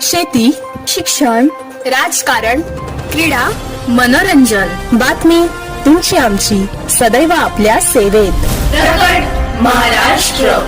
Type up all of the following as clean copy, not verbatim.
शेती, शिक्षण, राजकारण, क्रीडा, मनोरंजन, बातमी तुमची आमची सदैव आपल्या सेवेत. प्रकट महाराष्ट्र.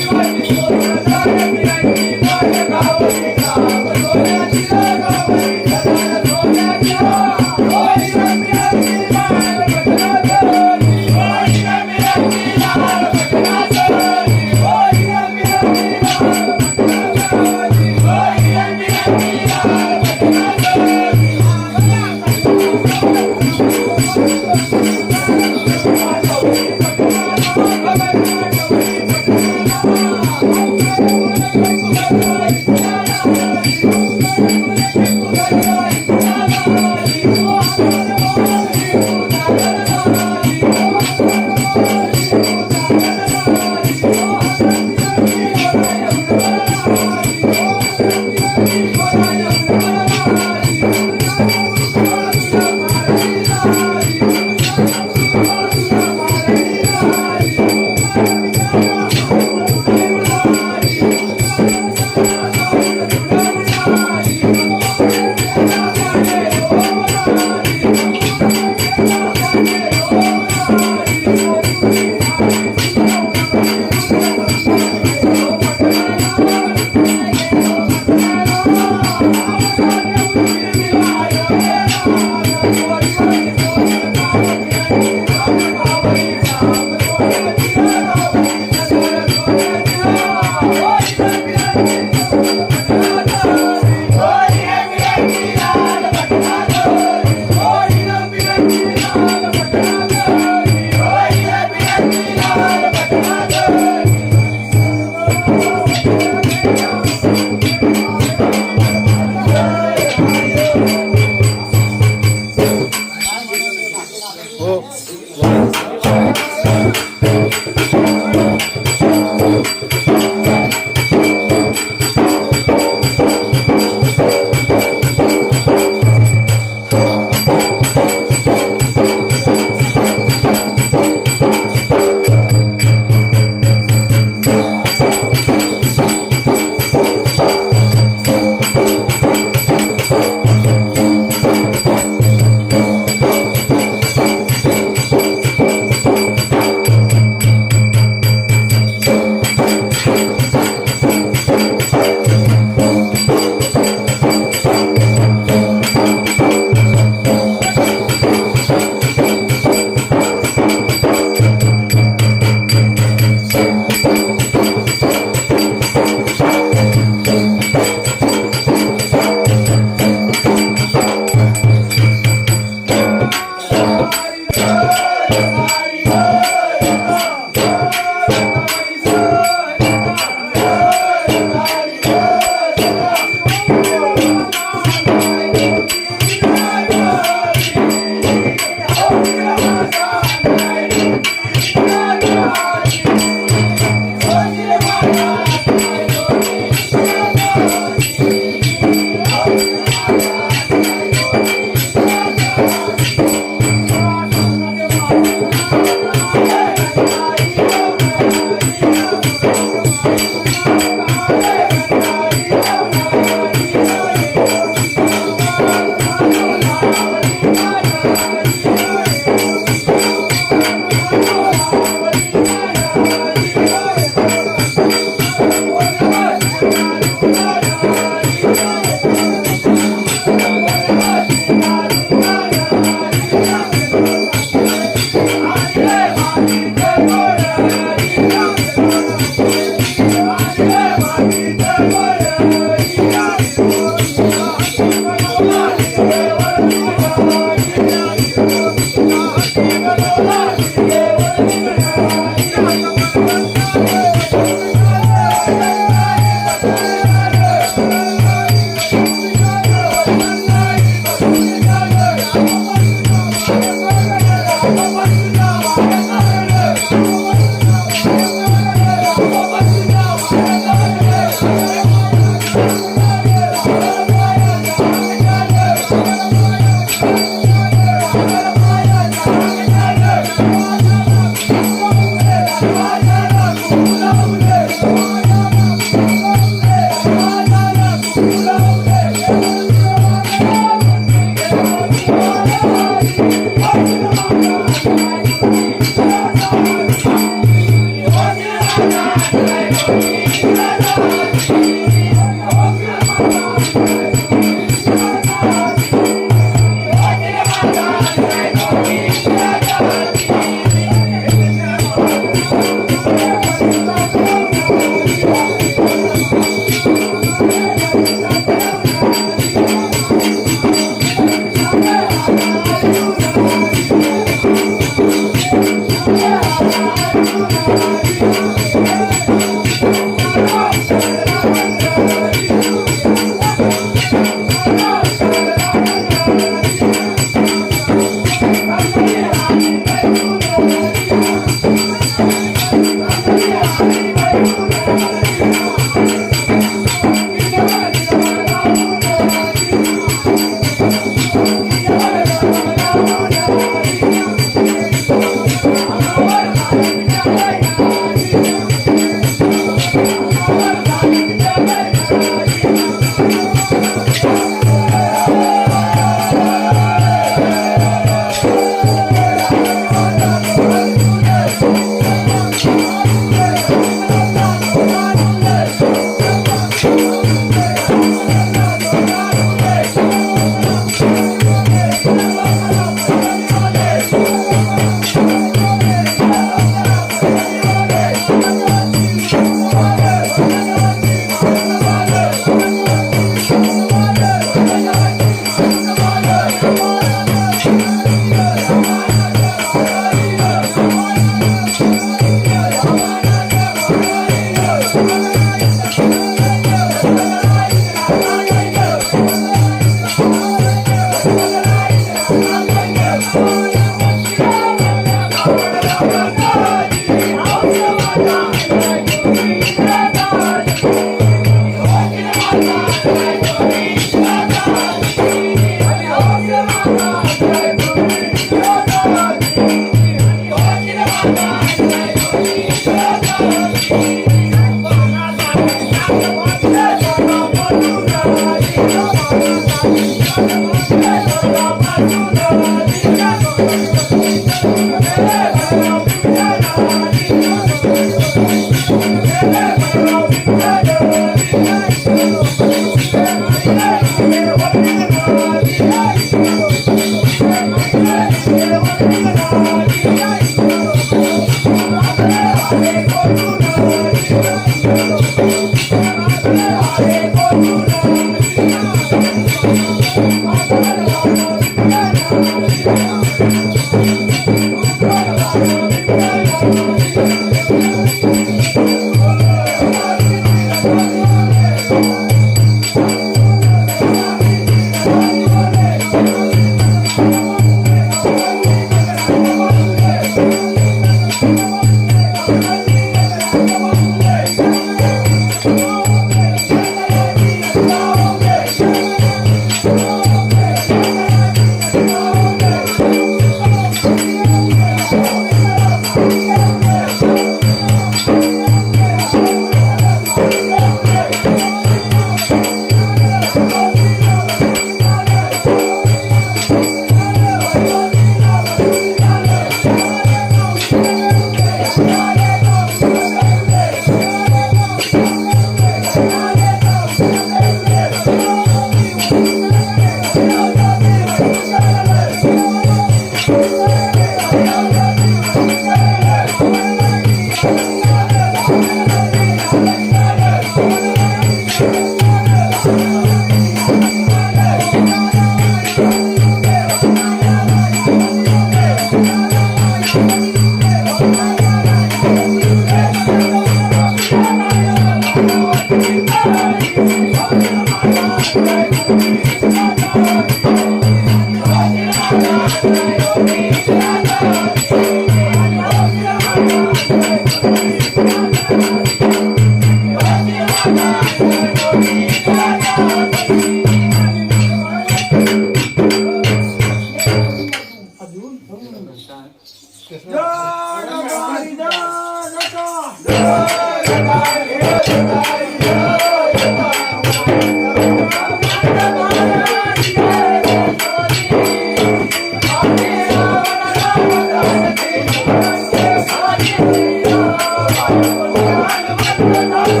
Thank you.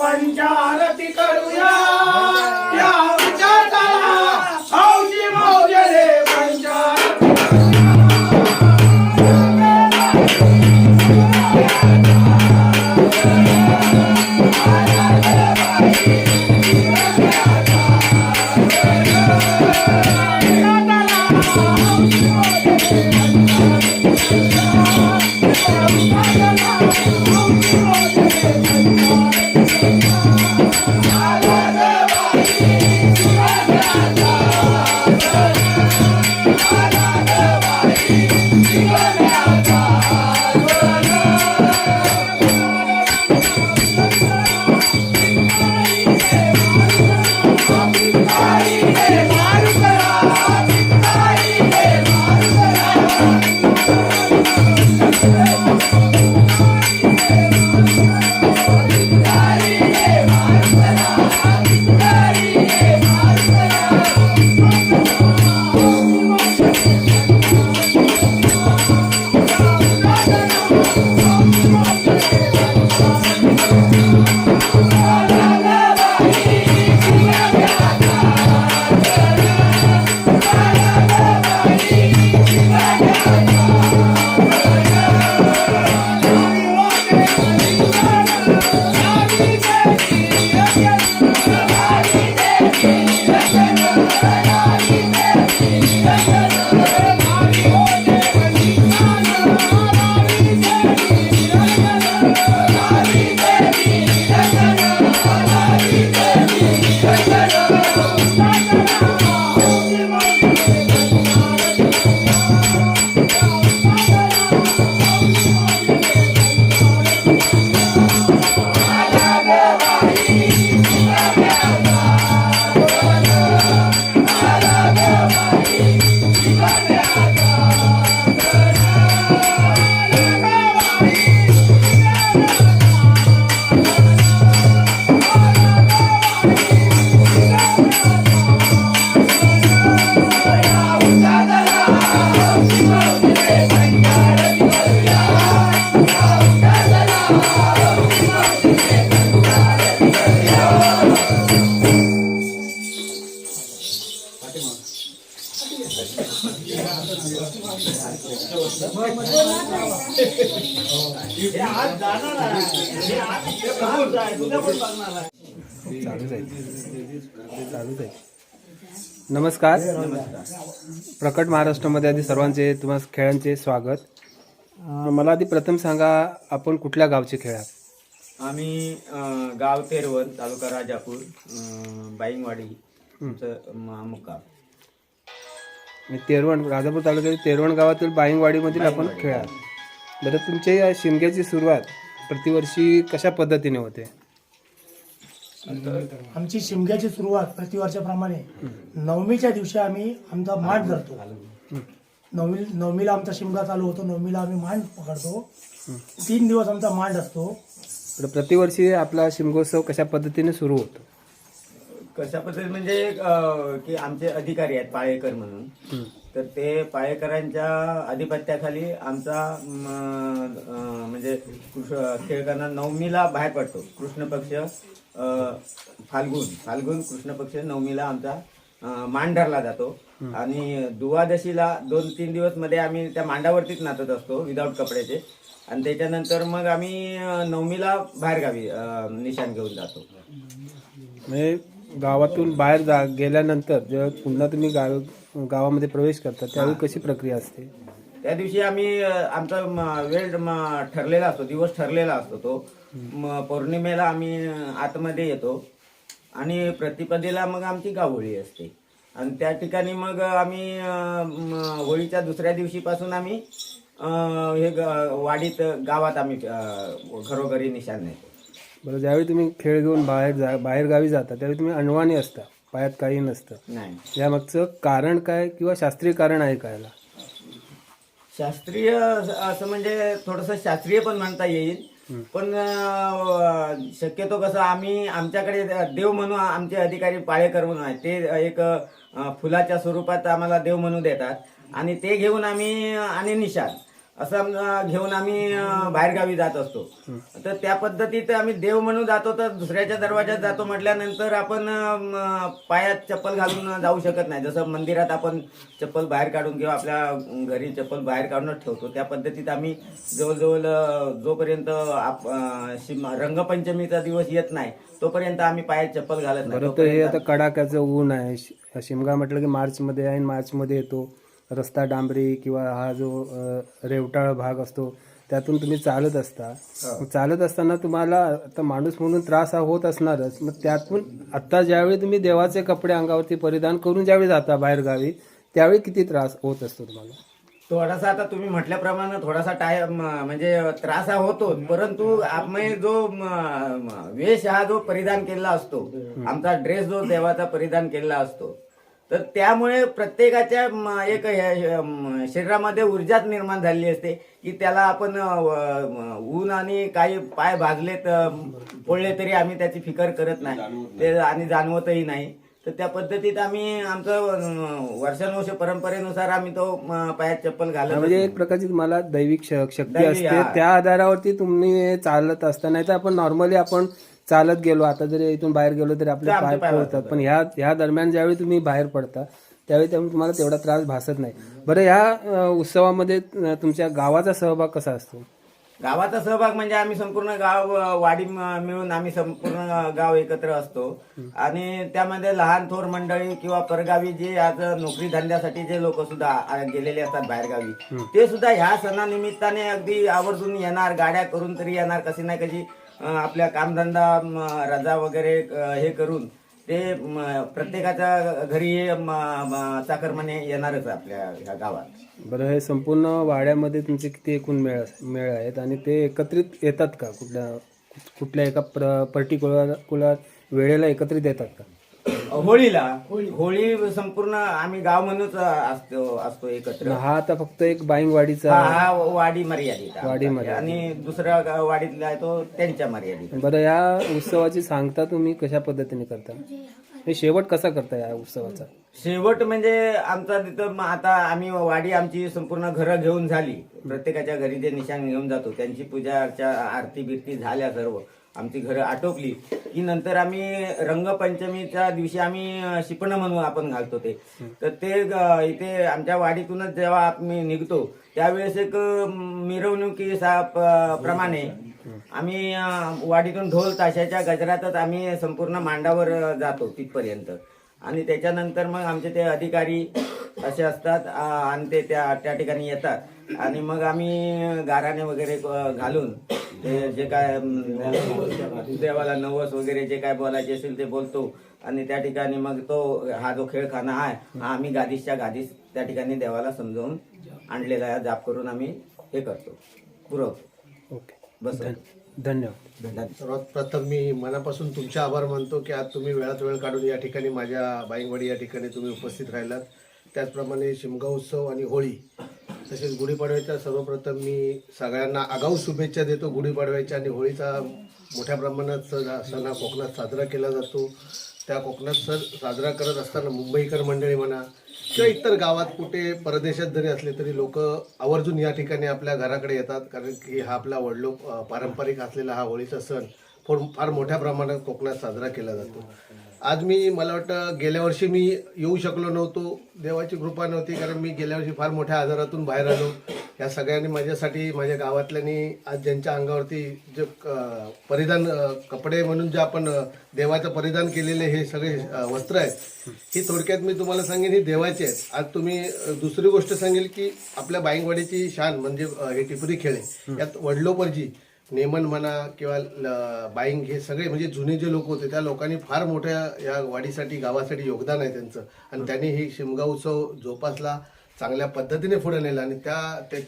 पंचारती करूया या उचातला हौशी मौजले पंचारती नमस्कार. प्रकट महाराष्ट्रामध्ये आधी सर्वांचे तुम्हाला खेळांचे स्वागत. मला आधी प्रथम सांगा, आपण कुठल्या गावचे खेळ आहात? आम्ही गाव तेरवण, तालुका राजापूर, बाईंगवाडी मुक्काम. तेरवण, राजापूर तालुक्यातील तेरवण गावातील बाईंगवाडीमधील आपण खेळ आहात. बरं, तुमच्या या शिमग्याची सुरुवात प्रतिवर्षी कशा पद्धतीने होते? आमची शिमग्याची सुरुवात प्रतिवर्षाप्रमाणे नवमीच्या दिवशी आम्ही आमचा मांड धरतो. नवमीला आमचा शिमगा चालू होतो. नवमीला आम्ही मांड पकडतो. 3 दिवस आमचा मांड असतो. बरं, प्रतिवर्षी आपला शिमगोत्सव कशा पद्धतीने सुरू होतो? कशा पद्धती म्हणजे की आमचे अधिकारी आहेत पाळेकर म्हणून, तर ते पाळेकरांच्या अधिपत्याखाली आमचा म्हणजे खेळताना नवमीला बाहेर पडतो. कृष्ण पक्ष फाल्गुन कृष्ण पक्ष नवमीला आमचा मांड धरला जातो आणि दुवादशीला 2-3 दिवस मध्ये आम्ही त्या मांडावरतीच नाचत असतो विदाऊट कपड्याचे. आणि त्याच्यानंतर मग आम्ही नवमीला बाहेरगावी निशाण घेऊन जातो. म्हणजे गावातून बाहेर गेल्यानंतर जेव्हा पुन्हा तुम्ही गावामध्ये प्रवेश करता त्यावेळी कशी प्रक्रिया असते? त्या दिवशी आम्ही आमचा वेळ ठरलेला असतो, दिवस ठरलेला असतो. तो पौर्णिमेला आम्ही आतमध्ये येतो आणि प्रतिपदेला मग आमची गावहोळी असते. आणि त्या ठिकाणी मग आम्ही होळीच्या दुसऱ्या दिवशीपासून आम्ही हे वाडीत गावात आम्ही घरोघरी निशाण नेतो. बरं, ज्यावेळी तुम्ही खेळ घेऊन बाहेर गावी जाता त्यावेळी तुम्ही अनवाणी असता, पायात काही नसतं. नाही, यामागचं कारण काय किंवा शास्त्रीय कारण आहे का याला? शास्त्रीय असं म्हणजे थोडंसं शास्त्रीय पण म्हणता येईल, पण शक्यतो कसं आम्ही आमच्याकडे देव म्हणून आमचे अधिकारी पाळेकर म्हणून आहेत, ते एक फुलाच्या स्वरूपात आम्हाला देव म्हणून देतात आणि ते घेऊन आम्ही आणि निशाण असं घेऊन आम्ही बाहेरगावी जात असतो. तर त्या पद्धतीत आम्ही देव म्हणून जातो. तर दुसऱ्याच्या दरवाज्यात जातो म्हटल्यानंतर आपण पायात चप्पल घालून जाऊ शकत नाही. जसं मंदिरात आपण चप्पल बाहेर काढून किंवा आपल्या घरी चप्पल बाहेर काढूनच ठेवतो, त्या पद्धतीत आम्ही जवळजवळ जोपर्यंत रंगपंचमीचा दिवस येत नाही तोपर्यंत आम्ही पायात चप्पल घालत नाही. बरं, तर हे आता कडाक्याचं ऊन आहे. शिमगा म्हटलं की मार्चमध्ये आहे, मार्चमध्ये येतो. रस्ता डांबरी किंवा हा जो रेवटाळ भाग असतो त्यातून तुम्ही चालत असता. चालत असताना तुम्हाला आता माणूस म्हणून त्रास हा होत असणारच. मग त्यातून आता ज्यावेळी तुम्ही देवाचे कपडे अंगावरती परिधान करून ज्यावेळी जाता बाहेर गावी त्यावेळी किती त्रास होत असतो तुम्हाला? थोडासा आता तुम्ही म्हटल्याप्रमाणे थोडासा टाइम म्हणजे त्रास हा होतो, परंतु आम्ही जो वेश हा जो परिधान केलेला असतो, आमचा ड्रेस जो देवाचा परिधान केलेला असतो, तर त्यामुळे प्रत्येकाच्या एक शरीरामध्ये ऊर्जाच निर्माण झालेली असते की त्याला आपण ऊन आणि काही पाय भाजलेत पडले तरी आम्ही त्याची फिकर करत नाही ते आणि जाणवतही नाही. तर त्या पद्धतीत आम्ही आमचं वर्षानुवर्ष परंपरेनुसार आम्ही तो पायात चप्पल घालत. म्हणजे एक प्रकारची तुम्हाला दैविक शक्ती असते, त्या आधारावरती तुम्ही चालत असता. नाही तर आपण नॉर्मली आपण चालत गेलो, आता जरी इथून बाहेर गेलो तरी आपले पाय पोळतात, पण ह्या दरम्यान ज्यावेळी तुम्ही बाहेर पडता त्यावेळी तुम्हाला तेवढा त्रास भासत नाही. बरं, ह्या उत्सवामध्ये तुमच्या गावाचा सहभाग कसा असतो? गावाचा सहभाग म्हणजे आम्ही संपूर्ण गाव वाडी मिळून आम्ही संपूर्ण गाव एकत्र असतो आणि त्यामध्ये लहान थोर मंडळी किंवा परगावी जे आज नोकरी धंद्यासाठी जे लोक सुद्धा गेलेले असतात बाहेरगावी, ते सुद्धा ह्या सणानिमित्ताने अगदी आवर्जून येणार, गाड्या करून तरी येणार, कशी नाही कशी आपल्या कामधंदा रजा वगैरे हे करून ते प्रत्येकाच्या घरी चाकरमाने येणारच आपल्या ह्या गावात. बरं, हे संपूर्ण वाड्यामध्ये तुमचे किती एकूण मेळ आहेत आणि ते एकत्रित येतात का? कुठल्या एका पर्टिक्युलर वेळेला एकत्रित येतात का? होळी संपूर्ण आम्ही गाव म्हणूनच असतो एकत्र. हा आता फक्त एक बाईंगवाडीचा हा वाडी मर्यादित आणि दुसऱ्या वाडीतला आहे तो त्यांच्या मर्यादित. बरं, या उत्सवाची सांगता तुम्ही कशा पद्धतीने करता? हे शेवट कसा करता या उत्सवाचा? शेवट म्हणजे आमचा तिथं आता आम्ही वाडी आमची संपूर्ण घरं घेऊन झाली, प्रत्येकाच्या घरी जे निशाण घेऊन जातो त्यांची पूजा अर्चा आरती बिरती झाल्या सर्व, आमची घरं आटोपली की नंतर आम्ही रंगपंचमीच्या दिवशी आम्ही शिपणं म्हणून आपण घालतो ते. तर ते इथे आमच्या वाडीतूनच जेव्हा आम्ही निघतो त्यावेळेस एक मिरवणुकीचा प्रमाणे आम्ही वाडीतून ढोल ताशाच्या गजरातच आम्ही संपूर्ण मांडावर जातो तिथपर्यंत. आणि त्याच्यानंतर मग आमचे ते अधिकारी असे असतात आणि ते त्या ठिकाणी येतात आणि मग आम्ही गाराणे वगैरे घालून ते जे काय देवाला नवस वगैरे जे काय बोलायचे असेल ते बोलतो. आणि त्या ठिकाणी मग तो हा जो खेळखाना आहे हा आम्ही गादीसच्या गादीस त्या ठिकाणी देवाला समजावून आणलेला आहे. जाप करून आम्ही हे करतो, पुरवतो. ओके, बस. धन्यवाद. सर्वात प्रथम मी मनापासून तुमचे आभार मानतो की आज तुम्ही वेळात वेळ काढून या ठिकाणी माझ्या बाईंगवाडी या ठिकाणी तुम्ही उपस्थित राहिलात. त्याचप्रमाणे शिमगा उत्सव आणि होळी तसेच गुढीपाडव्याच्या सर्वप्रथम मी सगळ्यांना आगाऊ शुभेच्छा देतो. गुढीपाडव्याच्या आणि होळीचा मोठ्या प्रमाणात सण हा कोकणात साजरा केला जातो. त्या कोकणात सण साजरा करत असताना मुंबईकर मंडळी म्हणा किंवा इतर गावात कुठे परदेशात जरी असले तरी लोक आवर्जून या ठिकाणी आपल्या घराकडे येतात. कारण की हा आपला वडलो पारंपरिक असलेला हा होळीचा सण फार मोठ्या प्रमाणात कोकणात साजरा केला जातो. आज मला वाटतं गेल्या वर्षी मी येऊ शकलो नव्हतो, देवाची कृपा नव्हती, कारण मी गेल्या वर्षी फार मोठ्या आजारातून बाहेर आलो. या सगळ्यांनी माझ्यासाठी, माझ्या गावातल्यांनी आज ज्यांच्या अंगावरती जे परिधान कपडे म्हणून जे आपण देवाचं परिधान केलेले हे सगळे वस्त्र आहेत ही थोडक्यात मी तुम्हाला सांगेन ही देवाची आहेत. आज तुम्ही दुसरी गोष्ट सांगेल की आपल्या बाईंगवाडीची शान म्हणजे हे टिपरी खेळ आहे. यात वडलोपरजी नेमन म्हणा किंवा बाईंग हे सगळे म्हणजे जुने जे लोक होते त्या लोकांनी फार मोठ्या या वाडीसाठी गावासाठी योगदान आहे त्यांचं. आणि त्यांनी ही शिमगा उत्सव जोपासला, चांगल्या पद्धतीने पुढे नेला. आणि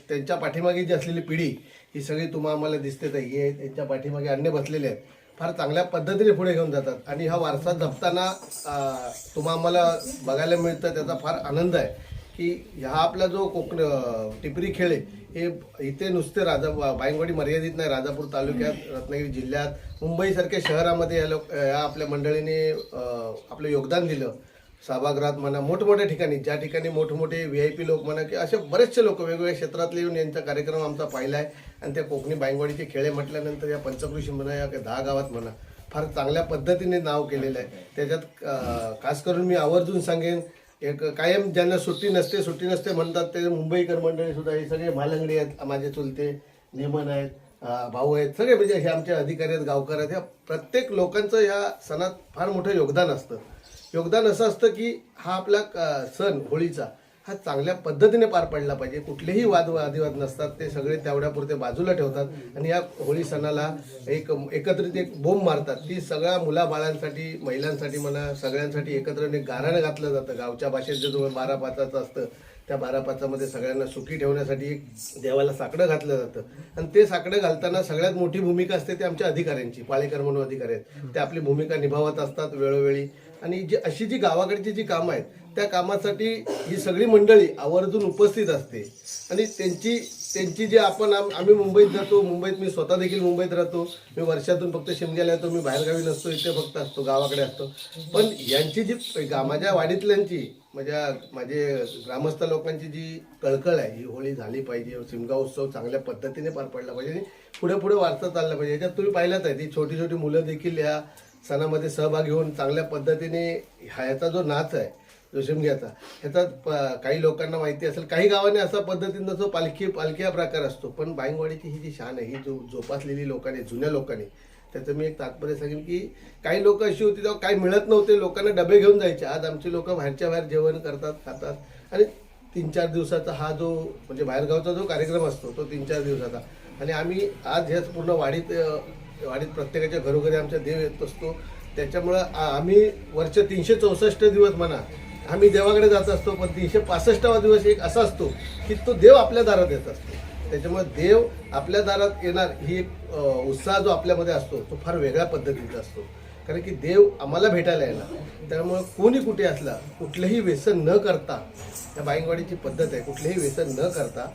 त्यांच्या पाठीमागे जी असलेली पिढी ही सगळी आम्हाला दिसते तर ही त्यांच्या पाठीमागे अन्य बसलेले आहेत, फार चांगल्या पद्धतीने पुढे घेऊन जातात. आणि हा वारसा जपताना आम्हाला बघायला मिळतं, त्याचा फार आनंद आहे की हा आपला जो टिपरी खेळ आहे हे इथे नुसते बाईंगवाडी मर्यादित नाही, राजापूर तालुक्यात, रत्नागिरी जिल्ह्यात, मुंबईसारख्या शहरामध्ये या आपल्या मंडळीने आपलं योगदान दिलं. सभागृहात म्हणा, मोठमोठ्या ठिकाणी, ज्या ठिकाणी मोठमोठे VIP लोक म्हणा की असे बरेचसे लोक वेगवेगळ्या क्षेत्रातले येऊन यांचा कार्यक्रम आमचा पाहिला आहे. आणि त्या कोकणी बाईंगवाडीचे खेळे म्हटल्यानंतर या पंचकृषी म्हणा या 10 गावात म्हणा फार चांगल्या पद्धतीने नाव केलेलं आहे. त्याच्यात खास करून मी आवर्जून सांगेन, एक कायम ज्यांना सुट्टी नसते म्हणतात ते मुंबईकर मंडळी सुद्धा, हे सगळे मालंगडी आहेत, माझे चुलते नेमन आहेत, भाऊ आहेत, सगळे म्हणजे हे आमचे अधिकारी आहेत, गावकर आहेत. ह्या प्रत्येक लोकांचं ह्या सणात फार मोठं योगदान असतं. योगदान असं असतं की हा आपला सण होळीचा हा चांगल्या पद्धतीने पार पडला पाहिजे. कुठलेही वादविवाद नसतात, ते सगळे तेवढ्यापुरते बाजूला ठेवतात आणि या होळी सणाला एकत्रित एक बोंब मारतात. ती सगळ्या मुलाबाळांसाठी, महिलांसाठी म्हणा, सगळ्यांसाठी एकत्र एक गाराणं घातलं जातं. गावच्या भाषेत जे 12-5 असतं त्या 12-5 सगळ्यांना सुखी ठेवण्यासाठी एक देवाला साकडं घातलं जातं. आणि ते साकडं घालताना सगळ्यात मोठी भूमिका असते ते आमच्या अधिकाऱ्यांची, पाळेकर म्हणून अधिकारी आहेत, ते आपली भूमिका निभावत असतात वेळोवेळी. आणि अशी जी गावाकडची जी कामं आहेत त्या कामासाठी ही सगळी मंडळी आवर्जून उपस्थित असते. आणि त्यांची जे आम्ही मुंबईत जातो, मुंबईत मी स्वतः देखील मुंबईत राहतो, मी वर्षातून फक्त शिमग्याला येतो, मी बाहेरगावी नसतो, इथे फक्त असतो, गावाकडे असतो. पण यांची जी माझ्या वाडीतल्यांची, माझे ग्रामस्थ लोकांची जी कळकळ आहे, ही होळी झाली पाहिजे, शिमगा उत्सव चांगल्या पद्धतीने पार पडला पाहिजे आणि पुढे वारसा चालला पाहिजे. याच्यात तुम्ही पाहिलाच आहे, ती छोटी छोटी मुलं देखील या सणामध्ये सहभागी होऊन चांगल्या पद्धतीने ह्याचा जो नाच आहे जो शिमग्याचा, ह्याचा काही लोकांना माहिती असेल, काही गावांनी असा पद्धतीनं जो पालखी हा प्रकार असतो. पण बाईंगवाडीची ही जी शान आहे, ही जोपासलेली लोकांनी, जुन्या लोकांनी, त्याचं मी एक तात्पर्य सांगेन की काही लोक अशी होती तेव्हा काही मिळत नव्हते, लोकांना डबे घेऊन जायचे. आज आमची लोक बाहेरच्या बाहेर जेवण करतात, खातात. आणि 3-4 दिवसाचा हा जो म्हणजे बाहेरगावचा जो कार्यक्रम असतो तो 3-4 दिवसाचा. आणि आम्ही आज ह्याच पूर्ण वाडीत प्रत्येकाच्या घरोघरी आमचा देव येत असतो. त्याच्यामुळं आम्ही वरचे 364 दिवस म्हणा आम्ही देवाकडे जात असतो, पण 365वा दिवस एक असा असतो की तो देव आपल्या दारात येत असतो. त्याच्यामुळे देव आपल्या दारात येणार ही एक उत्साह जो आपल्यामध्ये असतो तो फार वेगळ्या पद्धतीचा असतो. कारण की देव आम्हाला भेटायला येणार. त्यामुळे कोणी कुठे असला कुठलंही व्यसन न करता, या बाईंगवाडीची पद्धत आहे, कुठलंही व्यसन न करता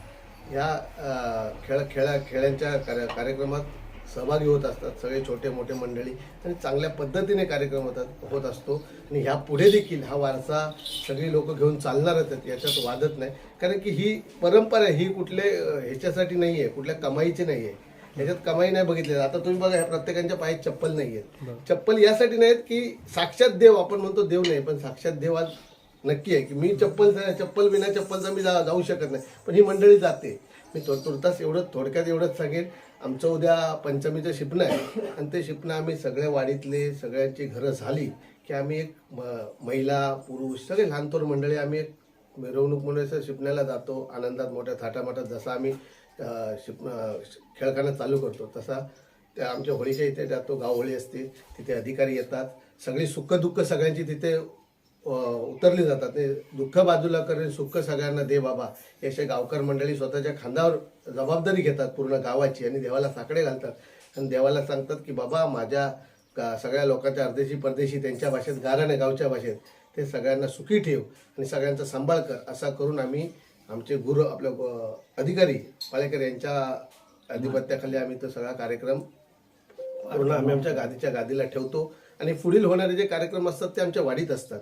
ह्या खेळांच्या कार्यक्रमात सहभागी होत असतात सगळे छोटे मोठे मंडळी. आणि चांगल्या पद्धतीने कार्यक्रम होत असतो. आणि ह्या पुढे देखील हा वारसा सगळी लोक घेऊन चालणारच आहेत, याच्यात वादच नाही. कारण की ही परंपरा ही कुठल्या ह्याच्यासाठी नाही आहे, कुठल्या कमाईची नाही आहे. याच्यात कमाई नाही बघितली. आता तुम्ही बघा, ह्या प्रत्येकाच्या पायात चप्पल नाही आहेत. चप्पल यासाठी नाहीत की साक्षात देव, आपण म्हणतो देव नाही, पण साक्षात देव आज नक्की आहे की मी चप्पल बिना चप्पलचा मी जाऊ शकत नाही, पण ही मंडळी जाते. मी तुर्तास थोडक्यात एवढंच सांगेन, आमचं उद्या पंचमीचं शिपणं आहे आणि ते शिपणं आम्ही सगळ्या वाडीतले सगळ्यांची घरं झाली की आम्ही एक महिला पुरुष सगळे लहानथोर मंडळी आम्ही एक मिरवणूक म्हणून शिपण्याला जातो आनंदात, मोठ्या थाटामाटात. जसा आम्ही खेळखाना चालू करतो तसा त्या आमच्या होळीच्या इथे जातो, गावहोळी असते तिथे अधिकारी येतात, सगळी सुख दुःख सगळ्यांची तिथे उतरली जातात. ते दुःख बाजूला करेल, सुख सगळ्यांना दे बाबा, हे असे गावकर मंडळी स्वतःच्या खांद्यावर जबाबदारी घेतात पूर्ण गावाची आणि देवाला साकडे घालतात आणि देवाला सांगतात की बाबा माझ्या सगळ्या लोकांच्या अर्देशी परदेशी त्यांच्या भाषेत गाराने गावच्या भाषेत ते सगळ्यांना सुखी ठेव आणि सगळ्यांचा सांभाळ कर, असा करून आम्ही आमचे गुरु आपले अधिकारी पाळेकर यांच्या अधिपत्याखाली आम्ही तो सगळा कार्यक्रम पूर्ण आम्ही आमच्या गादीला ठेवतो आणि पुढील होणारे जे कार्यक्रम असतात ते आमच्या वाडीत असतात.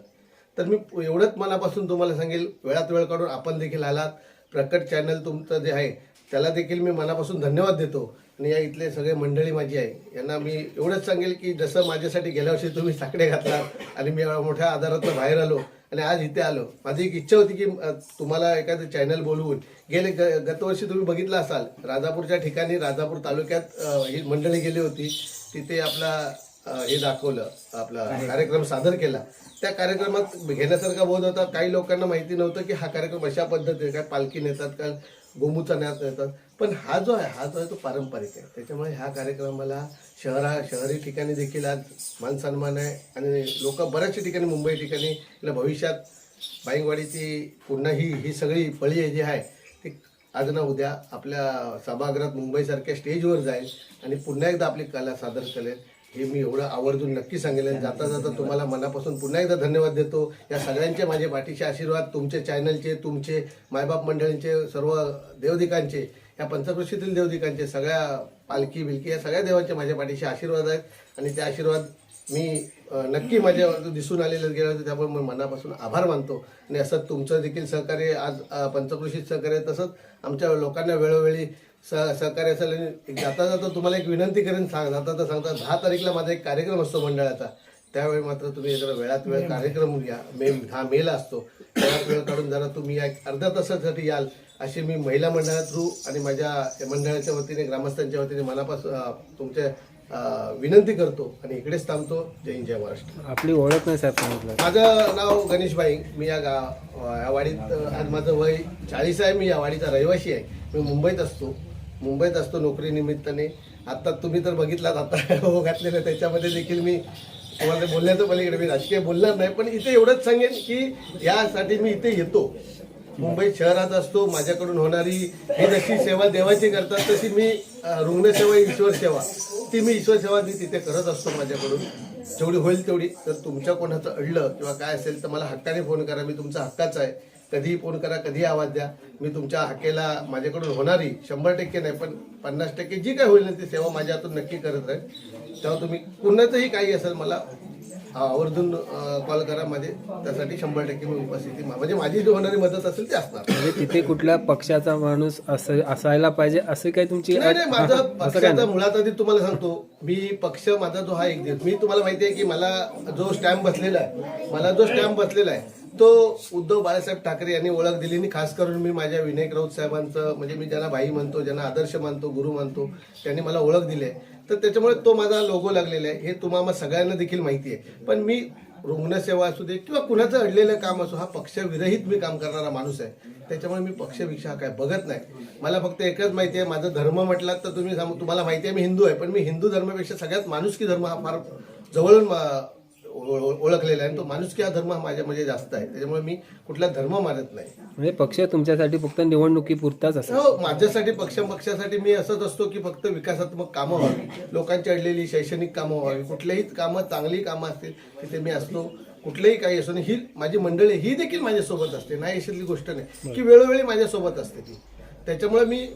तर मी एवढंच मनापासून तुम्हाला सांगेल, वेळात वेळ काढून आपण देखील आलात. प्रकट चॅनल तुमचं जे आहे त्याला देखील मी मनापासून धन्यवाद देतो आणि या इथले सगळे मंडळी माझी आहे यांना मी एवढंच सांगेल की जसं माझ्यासाठी गेल्या वर्षी तुम्ही साकडे घातलात आणि मी मोठ्या आधारातून बाहेर आलो आणि आज इथे आलो, माझी एक इच्छा होती की तुम्हाला एखादं चॅनल बोलवून गतवर्षी तुम्ही बघितलं असाल राजापूरच्या ठिकाणी, राजापूर तालुक्यात ही मंडळी गेली होती, तिथे आपला हे दाखवलं, आपला कार्यक्रम सादर केला. त्या कार्यक्रमात घेण्यासारखा बोध होता. काही लोकांना माहिती नव्हतं की हा कार्यक्रम अशा पद्धतीने काय पालखी नेतात, काय गोमूचा न्यास नेतात, पण हा जो आहे तो पारंपरिक आहे. त्याच्यामुळे ह्या कार्यक्रमाला शहरी ठिकाणी देखील आज मान सन्मान आहे आणि लोक बऱ्याचशा ठिकाणी मुंबई ठिकाणी भविष्यात बाईंगवाडीची पुन्हा ही सगळी पळी जी आहे ती आज ना उद्या आपल्या सभागृहात मुंबईसारख्या स्टेजवर जाईल आणि पुन्हा एकदा आपली कला सादर करेल, हे मी एवढं आवर्जून नक्की सांगेल. जाता जाता तुम्हाला मनापासून पुन्हा एकदा धन्यवाद देतो. या सगळ्यांचे माझे पाठीचे आशीर्वाद, तुमचे चॅनलचे, तुमचे मायबाप मंडळींचे, सर्व देवदिकांचे, या पंचक्रोशीतील देवदिकांचे, सगळ्या पालखी बिलकी या सगळ्या देवांचे माझ्या पाठीचे आशीर्वाद आहेत आणि ते आशीर्वाद मी नक्की माझ्या दिसून आलेलं गेलं होतं, त्यामुळे मी मनापासून आभार मानतो. आणि असं तुमचं देखील सहकार्य आज पंचक्रोशीत सहकार्य, तसंच आमच्या लोकांना वेळोवेळी सहकार्य असेल. जाता जाता तुम्हाला एक विनंती करेन, सांगता 10 तारीखला माझा एक कार्यक्रम असतो मंडळाचा, त्यावेळी मात्र तुम्ही जरा वेळात वेळ कार्यक्रम घ्या. 10 मेला असतो, वेळात वेळ काढून जरा तुम्ही या अर्ध्या तासासाठी याल अशी मी महिला मंडळा थ्रू आणि माझ्या मंडळाच्या वतीने, ग्रामस्थांच्या वतीने मनापासून तुमच्या विनंती करतो आणि इकडेच थांबतो. जय हिंद, जय महाराष्ट्र. आपली ओळख नाही साहेब सांगितलं. माझं नाव गणेश बाई, मी या वाडीत आज माझं वय 40 आहे. मी या वाडीचा रहिवासी आहे. मी मुंबईत असतो नोकरी निमित्ताने. आता तुम्ही तर बघितलात आता हो घातलेलं, त्याच्यामध्ये देखील मी तुम्हाला बोलण्याचं पलीकडे मी राजकीय बोलणार नाही, पण इथे एवढंच सांगेन की यासाठी मी इथे येतो. मुंबई शहरात असतो, माझ्याकडून होणारी ही जशी सेवा देवाची करतात तशी मी रुग्णसेवा, ईश्वर सेवा, ती मी ईश्वर सेवा मी तिथे करत असतो माझ्याकडून जेवढी होईल तेवढी. तर तुमच्या कोणाचं अडलं किंवा काय असेल तर मला हक्काने फोन करा, मी तुमचा हक्काचा आहे. कधीही फोन करा, कधीही आवाज द्या. मी तुमच्या हाकेला माझ्याकडून होणारी 100% नाही पण 50% जी काय होईल ना ती सेवा माझ्या हातून नक्की करत राहील. तेव्हा तुम्ही कुणाचंही काही असेल मला आवर्जून कॉल करा, माझे त्यासाठी 100% मी उपस्थिती, म्हणजे माझी जी होणारी मदत असेल ती असणार. म्हणजे तिथे कुठल्या पक्षाचा माणूस असायला पाहिजे असं काही तुमची? नाही, माझा पक्षाचा मुळात आधी तुम्हाला सांगतो, मी पक्ष माझा जो हा एक दिवस, मी तुम्हाला माहिती आहे की मला जो स्टॅम्प बसलेला आहे तो उद्धव बाळासाहेब ठाकरे यांनी ओळख दिली. आणि खास करून मी माझ्या विनायक राऊत साहेबांचं, म्हणजे मी ज्यांना भाई म्हणतो, ज्यांना आदर्श मानतो, गुरु मानतो, त्यांनी मला ओळख दिली आहे. तर त्याच्यामुळे तो माझा लोगो लागलेला आहे, हे तुम्हाला सगळ्यांना देखील माहिती आहे. पण मी रुग्णसेवा असू दे किंवा कुणाचं अडलेलं काम असो, हा पक्षविरहित मी काम करणारा माणूस आहे. त्याच्यामुळे मी पक्षविषय काय बघत नाही. मला फक्त एकच माहिती आहे, माझा धर्म म्हटलात तर तुम्हाला माहिती आहे मी हिंदू आहे, पण मी हिंदू धर्मापेक्षा सगळ्यात माणुसकी धर्म हा फार जवळून ओळखलेला आहे. तो माणुसकी हा धर्म माझ्या म्हणजे जास्त आहे. त्याच्यामुळे मी कुठला धर्म मानत नाही. म्हणजे पक्ष तुमच्यासाठी फक्त निवडणुकीपुरताच असतो? हो, माझ्यासाठी पक्षासाठी मी असंच असतो की फक्त विकासात्मक कामं व्हावी, लोकांची अडलेली शैक्षणिक कामं व्हावी, कुठल्याही कामं, चांगली कामं असतील तिथे मी असतो. कुठलेही काही असो, ही माझी मंडळी ही देखील माझ्यासोबत असते. नाही अशातली गोष्ट नाही की वेळोवेळी माझ्यासोबत असते ती. त्याच्यामुळे मी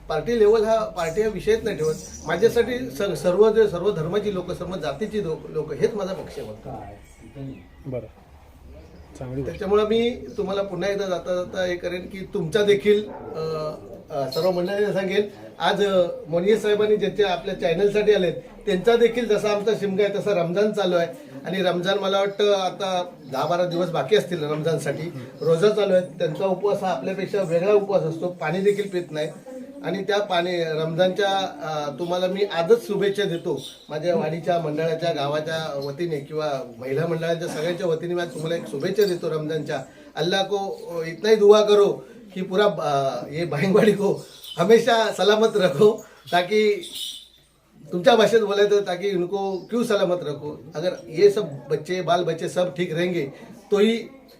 पार्टी लेवल पार्टी हा विषयच नाही ठेवत. माझ्यासाठी सर्व धर्माची लोक, सर्व जातीची लोक हेच माझा पक्ष आहे. बरं. चांगली गोष्ट. त्याच्यामुळे मी तुम्हाला पुन्हा एकदा जाता जाता हे करेन की तुमचा देखील सर्व मंडळींना सांगेन, आज मोनिये साहेबांनी ज्यांच्या आपल्या चॅनलसाठी आलेत त्यांचा देखील जसा आमचा शिमगा आहे तसा रमजान चालू आहे. आणि रमजान मला वाटतं आता 10-12 दिवस बाकी असतील रमजानसाठी. रोजा चालू आहेत. त्यांचा उपवास हा आपल्यापेक्षा वेगळा उपवास असतो. पाणी देखील पित नाही. आणि त्या रमजानच्या तुम्हाला मी आजच शुभेच्छा देतो माझ्या वाडीच्या मंडळाच्या गावाच्या वतीने किंवा महिला मंडळाच्या सगळ्यांच्या वतीने मी तुम्हाला एक शुभेच्छा देतो रमजानच्या. अल्लाह को इतना ही दुआ करो कि पूरा ये भाईंगवाड़ी को हमेशा सलामत रखो, ताकि तुमच्या भाषेत बोलायचं ताकि उनको क्यों सलामत रखो. अगर ये सब बच्चे बाल बच्चे सब ठीक रहेंगे तो ही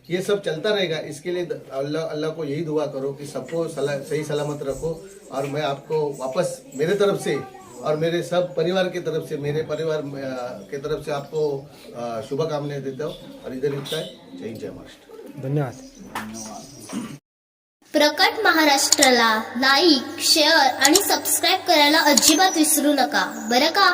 ये सब चलता रहेगा. इसके लिए अल्लाह को यही दुआ करो कि सबको सही सलामत रखो. और मैं आपको वापस मेरे तरफ से और मेरे सब परिवार की तरफ से, मेरे परिवार के तरफ से आपको शुभकामनाएं देता हूँ. और इधर इतना है. जय हिंद, जय महाराष्ट्र. धन्यवाद. प्रकट महाराष्ट्राला लाईक, शेअर आणि सबस्क्राईब करायला अजिबात विसरू नका बरं का.